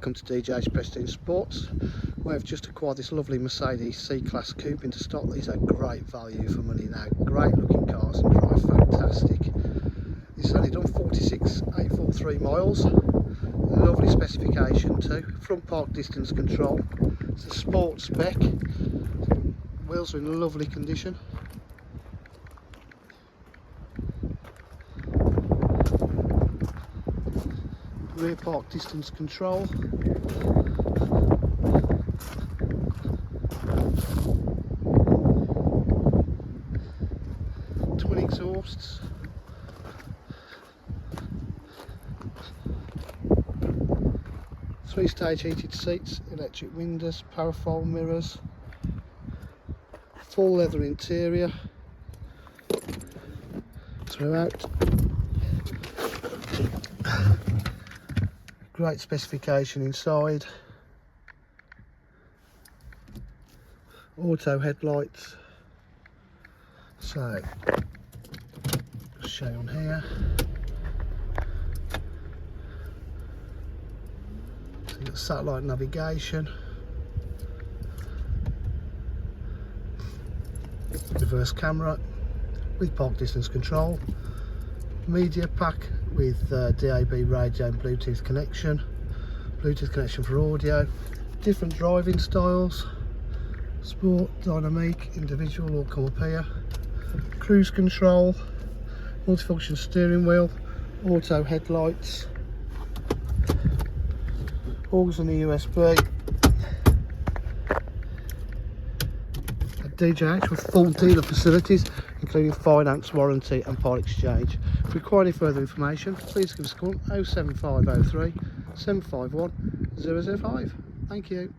Welcome to DJ's Prestige Sports. We've just acquired this lovely Mercedes C-Class coupe into stock. These are great value for money now. Great looking cars and drive fantastic. It's only done 46,843 miles. Lovely specification too. Front park distance control. It's a sport spec. Wheels are in lovely condition. Rear park distance control. Twin exhausts. Three-stage heated seats, electric windows, parafold mirrors, full leather interior throughout. Great specification inside. Auto headlights. So, just show you on here. So you've got satellite navigation. Reverse camera with park distance control. Media pack with DAB radio and Bluetooth connection for audio. Different driving styles: sport, dynamic, individual, all come up here. Cruise control, multifunction steering wheel, auto headlights, aux and a USB. At DJH with full dealer facilities, including finance, warranty and part exchange. If you require any further information, please give us a call 07503 751 005. Thank you.